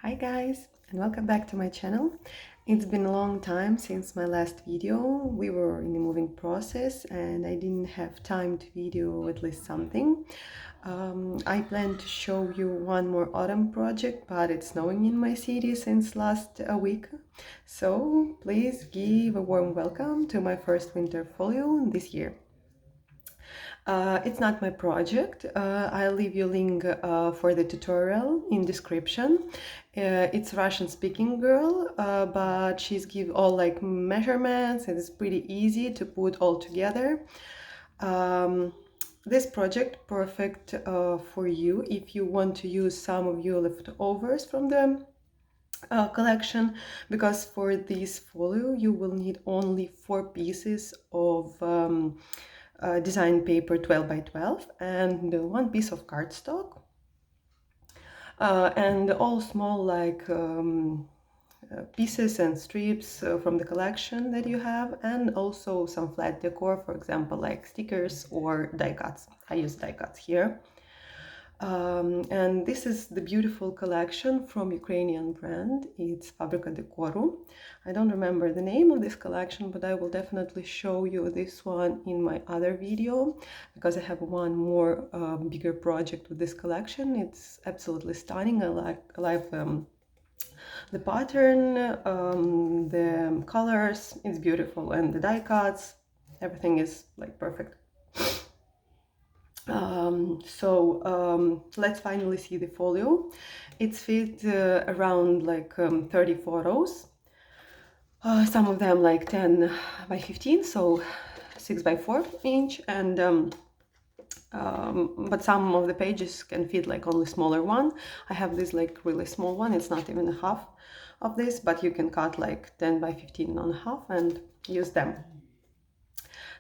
Hi guys, and welcome back to my channel. It's been a long time since my last video. We were in the moving process and I didn't have time to video at least something. I plan to show you one more autumn project, but it's snowing in my city since last week. So please give a warm welcome to my first winter folio this year. It's not my project. I'll leave you a link for the tutorial in description. It's Russian speaking girl, but she's give all like measurements and it's pretty easy to put all together. This project perfect for you if you want to use some of your leftovers from the collection, because for this folio you will need only 4 pieces of design paper 12 by 12 and 1 piece of cardstock, and all small pieces and strips from the collection that you have, and also some flat decor, for example like stickers or die cuts. I use die cuts here. And this is the beautiful collection from Ukrainian brand. It's Fabrika Decoru. I don't remember the name of this collection, but I will definitely show you this one in my other video, because I have one more bigger project with this collection. It's absolutely stunning. I like the pattern, the colors, it's beautiful, and the die cuts, everything is like perfect. Let's finally see the folio. It's fit around like 30 photos, some of them like 10 by 15, so 6 by 4 inch, and but some of the pages can fit like only smaller one. I have this like really small one, it's not even half of this, but you can cut like 10 by 15 on half and use them.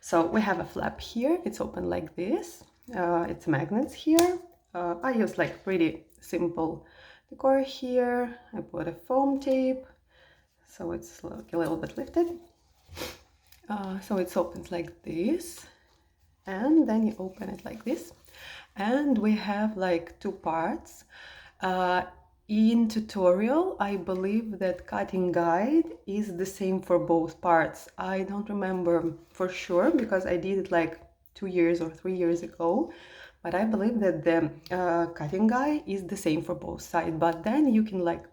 So we have a flap here, it's open like this. It's magnets here. I use like pretty simple decor here. I put a foam tape, so it's like a little bit lifted. So it opens like this, and then you open it like this. And we have like 2 parts. In tutorial, I believe that cutting guide is the same for both parts. I don't remember for sure because I did it like 2 years or 3 years ago, but I believe that the cutting guide is the same for both sides, but then you can like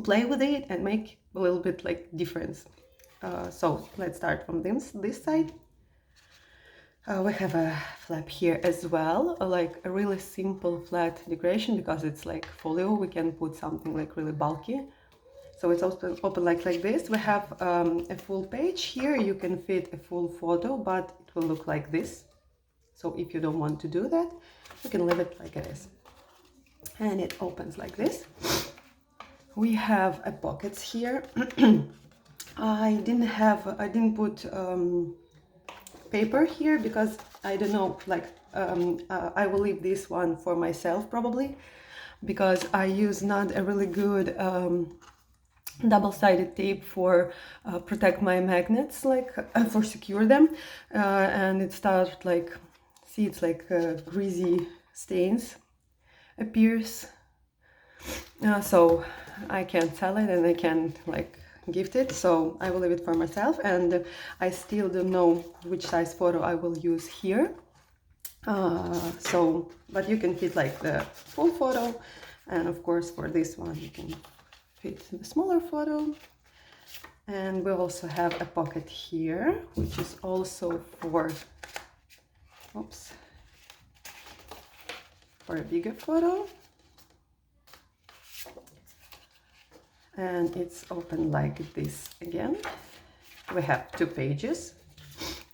play with it and make a little bit like difference. So let's start from this side. We have a flap here as well, like a really simple flat decoration, because it's like folio, we can put something like really bulky. So it's open like this. We have a full page here. You can fit a full photo, but it will look like this. So if you don't want to do that, you can leave it like it is. And it opens like this. We have a pockets here. I didn't put paper here because I don't know, like I will leave this one for myself probably, because I use not a really good double-sided tape for protect my magnets, like for secure them, and it starts like, see, it's like greasy stains appears, so I can't sell it and I can't like gift it, so I will leave it for myself. And I still don't know which size photo I will use here, but you can fit like the full photo, and of course for this one you can fit the smaller photo. And we also have a pocket here, which is also for a bigger photo. And it's open like this again. We have 2 pages.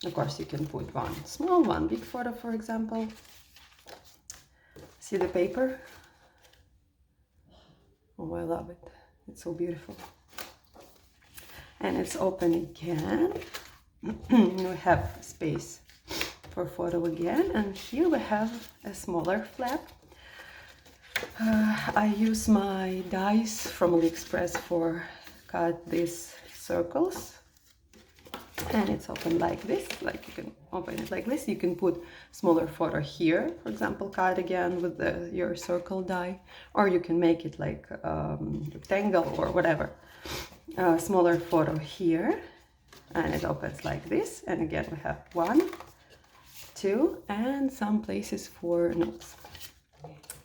Of course, you can put one small, one big photo, for example. See the paper? Oh, I love it. It's so beautiful. And it's open again. We have space for photo again. And here we have a smaller flap. I use my dies from AliExpress for cut these circles, and it's open like this, like you can open it like this. You can put smaller photo here, for example, cut again with your circle die, or you can make it like rectangle or whatever. Smaller photo here, and it opens like this. And again, we have 1, 2, and some places for notes.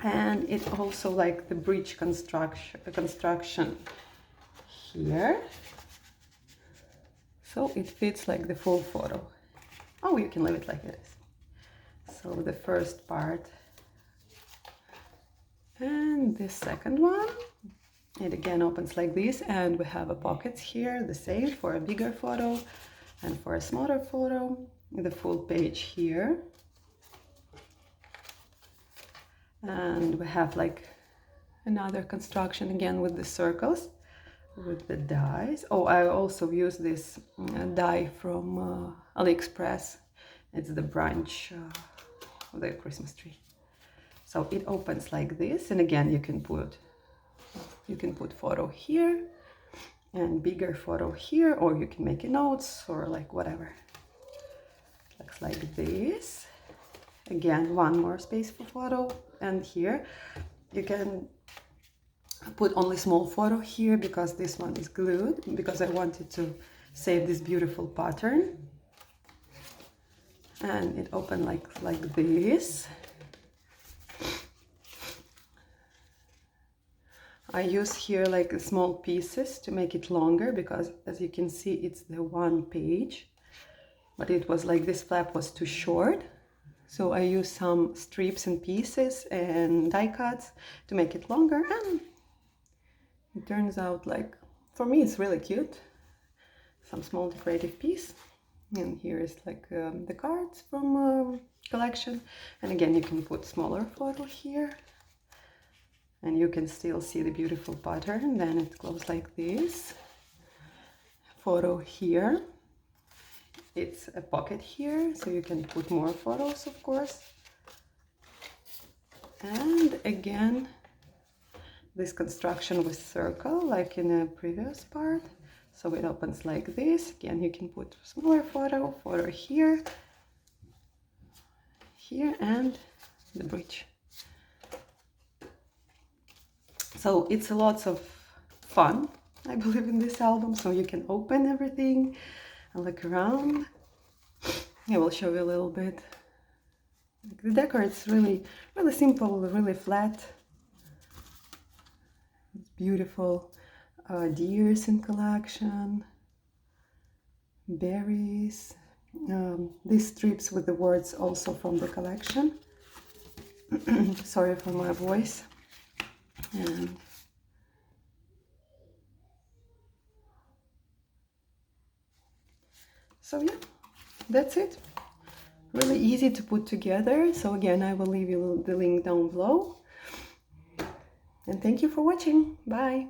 And it also like the bridge construction here, so it fits like the full photo. Oh, you can leave it like this. So the first part and the second one, it again opens like this, and we have a pockets here, the same for a bigger photo and for a smaller photo. The full page here. And we have like another construction again with the circles, with the dies. Oh, I also use this die from AliExpress. It's the branch of the Christmas tree. So it opens like this, and again you can put photo here and bigger photo here, or you can make notes or like whatever. It looks like this. Again, one more space for photo, and here you can put only small photo here because this one is glued, because I wanted to save this beautiful pattern. And it opened like this. I use here like small pieces to make it longer, because as you can see it's the one page, but it was like this flap was too short. So I use some strips and pieces and die cuts to make it longer, and it turns out like, for me it's really cute. Some small decorative piece. And here is like the cards from collection. And again, you can put smaller photo here. And you can still see the beautiful pattern. Then it goes like this. Photo here. It's a pocket here, so you can put more photos, of course. And again, this construction with circle, like in the previous part. So it opens like this. Again, you can put smaller photo here, here, and the bridge. So it's a lot of fun, I believe, in this album. So you can open everything and look around. I will show you a little bit. The decor is really simple, really flat. It's beautiful. Deers in collection, berries, these strips with the words also from the collection. Sorry for my voice. And so yeah, that's it. Really easy to put together. So again, I will leave you the link down below. And thank you for watching. Bye.